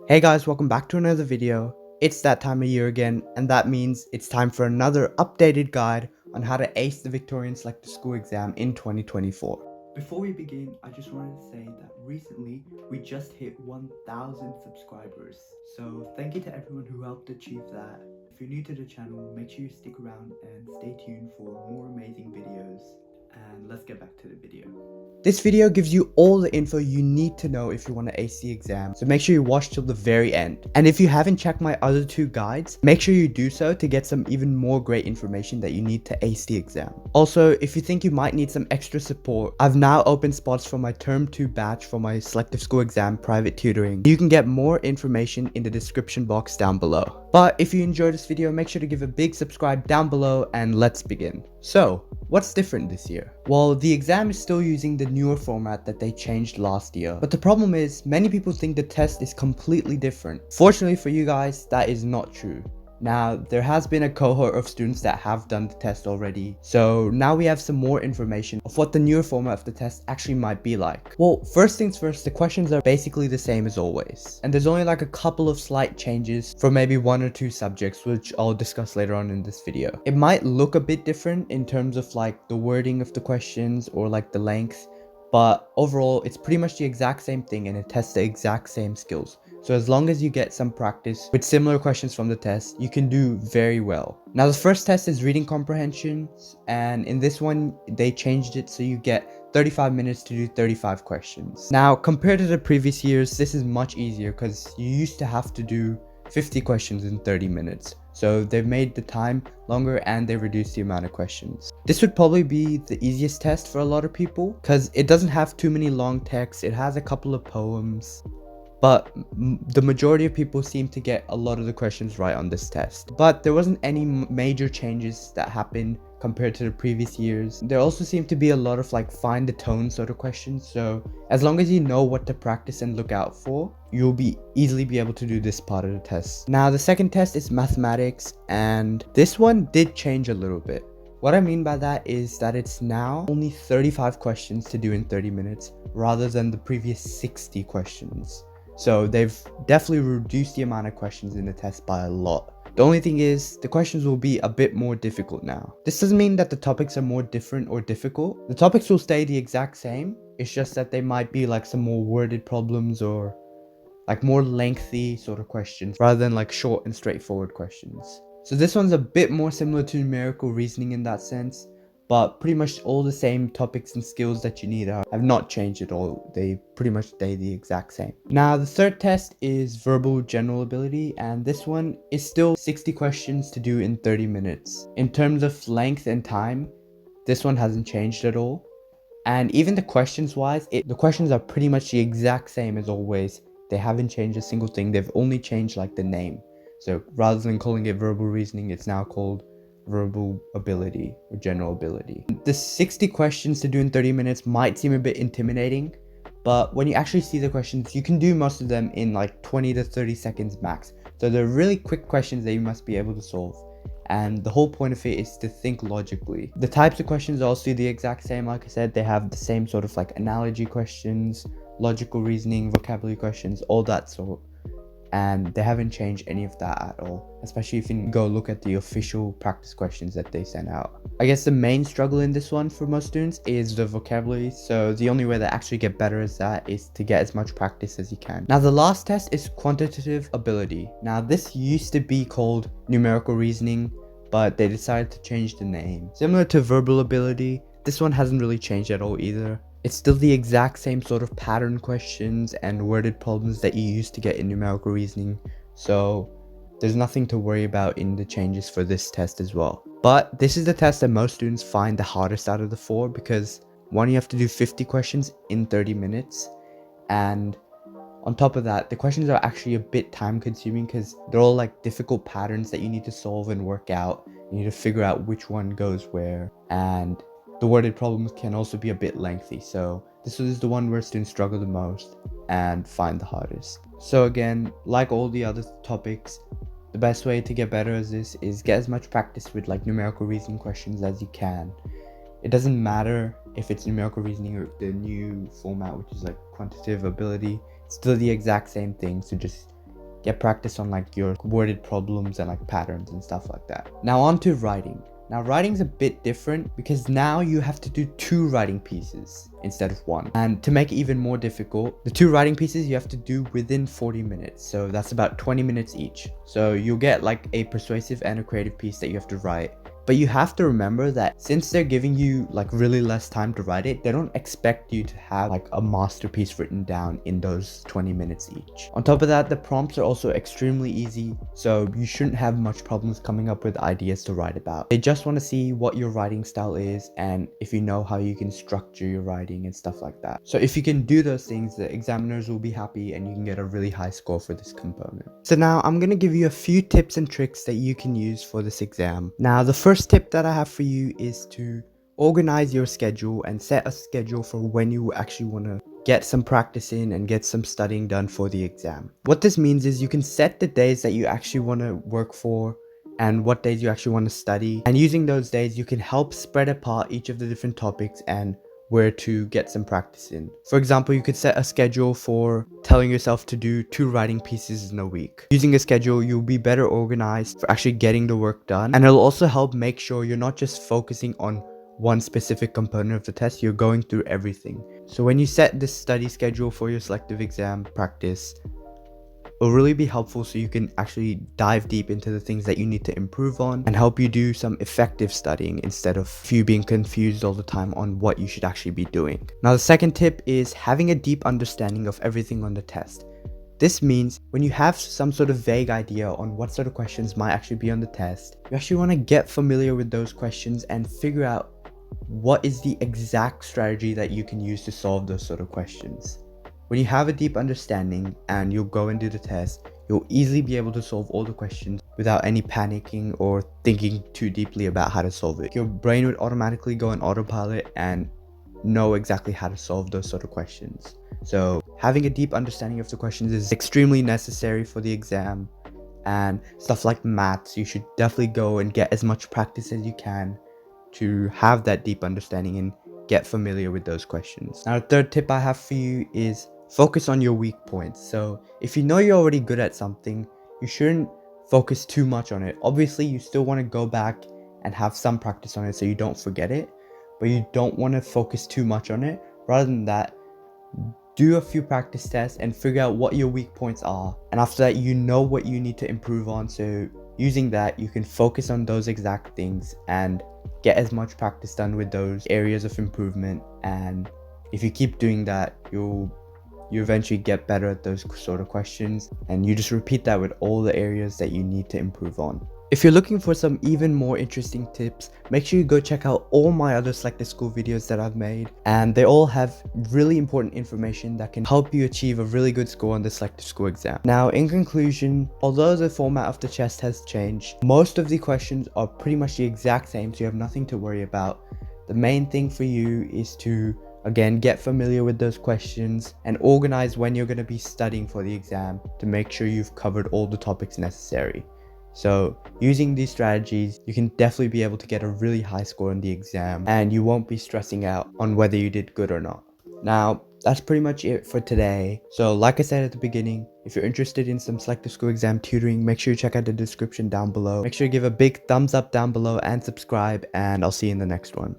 Hey guys, welcome back to another video. It's that time of year again, and that means it's time for another updated guide on how to ace the Victorian Selective School exam in 2024. Before we begin, I just wanted to say that recently we just hit 1,000 subscribers. So thank you to everyone who helped achieve that. If you're new to the channel, make sure you stick around and stay tuned for more amazing videos. And let's get back to the video. This video gives you all the info you need to know if you want to ace the exam, so make sure you watch till the very end. And if you haven't checked my other two guides, make sure you do so to get some even more great information that you need to ace the exam. Also, if you think you might need some extra support, I've now opened spots for my Term 2 batch for my selective school exam private tutoring. You can get more information in the description box down below. But if you enjoyed this video, make sure to give a big subscribe down below and let's begin. So, what's different this year? Well, the exam is still using the newer format that they changed last year, but the problem is many people think the test is completely different. Fortunately for you guys, that is not true. Now, there has been a cohort of students that have done the test already, so now we have some more information of what the newer format of the test actually might be like. Well, first things first, the questions are basically the same as always, and there's only like a couple of slight changes for maybe one or two subjects, which I'll discuss later on in this video. It might look a bit different in terms of like the wording of the questions or like the length, but overall it's pretty much the exact same thing and it tests the exact same skills. So as long as you get some practice with similar questions from the test, you can do very well. Now the first test is reading comprehension, and in this one they changed it so you get 35 minutes to do 35 questions. Now compared to the previous years, this is much easier because you used to have to do 50 questions in 30 minutes. So they've made the time longer and they reduced the amount of questions. This would probably be the easiest test for a lot of people because it doesn't have too many long texts. It has a couple of poems, but the majority of people seem to get a lot of the questions right on this test. But there wasn't any major changes that happened compared to the previous years. There also seemed to be a lot of like find the tone sort of questions, so as long as you know what to practice and look out for, you'll easily be able to do this part of the test. Now the second test is mathematics, and this one did change a little bit. What I mean by that is that it's now only 35 questions to do in 30 minutes rather than the previous 60 questions. So they've definitely reduced the amount of questions in the test by a lot. The only thing is, the questions will be a bit more difficult now. This doesn't mean that the topics are more different or difficult. The topics will stay the exact same. It's just that they might be like some more worded problems or like more lengthy sort of questions rather than like short and straightforward questions. So this one's a bit more similar to numerical reasoning in that sense, but pretty much all the same topics and skills that you need have not changed at all. They pretty much stay the exact same. Now the third test is verbal general ability, and this one is still 60 questions to do in 30 minutes. In terms of length and time, this one hasn't changed at all. And even the questions wise, the questions are pretty much the exact same as always. They haven't changed a single thing. They've only changed like the name. So rather than calling it verbal reasoning, it's now called verbal ability or general ability. The 60 questions to do in 30 minutes might seem a bit intimidating, but when you actually see the questions, you can do most of them in like 20 to 30 seconds max. So they're really quick questions that you must be able to solve. And the whole point of it is to think logically. The types of questions are also the exact same. Like I said, they have the same sort of like analogy questions, logical reasoning, vocabulary questions, all that sort. And they haven't changed any of that at all, especially if you go look at the official practice questions that they sent out. I guess the main struggle in this one for most students is the vocabulary, so the only way to actually get better at that is to get as much practice as you can. Now the last test is quantitative ability. Now this used to be called numerical reasoning, but they decided to change the name. Similar to verbal ability, this one hasn't really changed at all either. It's still the exact same sort of pattern questions and worded problems that you used to get in numerical reasoning, so there's nothing to worry about in the changes for this test as well. But this is the test that most students find the hardest out of the four because one, you have to do 50 questions in 30 minutes, and on top of that, the questions are actually a bit time consuming because they're all like difficult patterns that you need to solve and work out. You need to figure out which one goes where, and the worded problems can also be a bit lengthy, so this is the one where students struggle the most and find the hardest. So again, like all the other topics, the best way to get better at this is get as much practice with like numerical reasoning questions as you can. It doesn't matter if it's numerical reasoning or the new format, which is like quantitative ability, it's still the exact same thing, so just get practice on like your worded problems and like patterns and stuff like that. Now on to writing. Now writing's a bit different because now you have to do 2 writing pieces instead of 1. And to make it even more difficult, the 2 writing pieces you have to do within 40 minutes. So that's about 20 minutes each. So you'll get like a persuasive and a creative piece that you have to write. But you have to remember that since they're giving you like really less time to write it, they don't expect you to have like a masterpiece written down in those 20 minutes each. On top of that, the prompts are also extremely easy, so you shouldn't have much problems coming up with ideas to write about. They just want to see what your writing style is and if you know how you can structure your writing and stuff like that. So if you can do those things, the examiners will be happy and you can get a really high score for this component. So now I'm going to give you a few tips and tricks that you can use for this exam. Now the first tip that I have for you is to organize your schedule and set a schedule for when you actually want to get some practice in and get some studying done for the exam. What this means is you can set the days that you actually want to work for and what days you actually want to study, and using those days you can help spread apart each of the different topics and where to get some practice in. For example, you could set a schedule for telling yourself to do 2 writing pieces in a week. Using a schedule, you'll be better organized for actually getting the work done, and it'll also help make sure you're not just focusing on one specific component of the test, you're going through everything. So when you set this study schedule for your selective exam practice, it'll really be helpful so you can actually dive deep into the things that you need to improve on and help you do some effective studying instead of you being confused all the time on what you should actually be doing. Now the second tip is having a deep understanding of everything on the test. This means when you have some sort of vague idea on what sort of questions might actually be on the test, you actually want to get familiar with those questions and figure out what is the exact strategy that you can use to solve those sort of questions. When you have a deep understanding and you'll go and do the test, you'll easily be able to solve all the questions without any panicking or thinking too deeply about how to solve it. Your brain would automatically go on autopilot and know exactly how to solve those sort of questions. So having a deep understanding of the questions is extremely necessary for the exam, and stuff like maths, you should definitely go and get as much practice as you can to have that deep understanding and get familiar with those questions. Now the third tip I have for you is focus on your weak points. So if you know you're already good at something, you shouldn't focus too much on it. Obviously you still want to go back and have some practice on it so you don't forget it, but you don't want to focus too much on it. Rather than that, do a few practice tests and figure out what your weak points are, and after that you know what you need to improve on, so using that you can focus on those exact things and get as much practice done with those areas of improvement. And if you keep doing that, you eventually get better at those sort of questions, and you just repeat that with all the areas that you need to improve on. If you're looking for some even more interesting tips, make sure you go check out all my other selected school videos that I've made, and they all have really important information that can help you achieve a really good score on the selective school exam. Now in conclusion, although the format of the test has changed, most of the questions are pretty much the exact same, so you have nothing to worry about. The main thing for you is to again get familiar with those questions and organize when you're going to be studying for the exam to make sure you've covered all the topics necessary. So using these strategies, you can definitely be able to get a really high score on the exam, and you won't be stressing out on whether you did good or not. Now, that's pretty much it for today. So like I said at the beginning, if you're interested in some selective school exam tutoring, make sure you check out the description down below. Make sure you give a big thumbs up down below and subscribe, and I'll see you in the next one.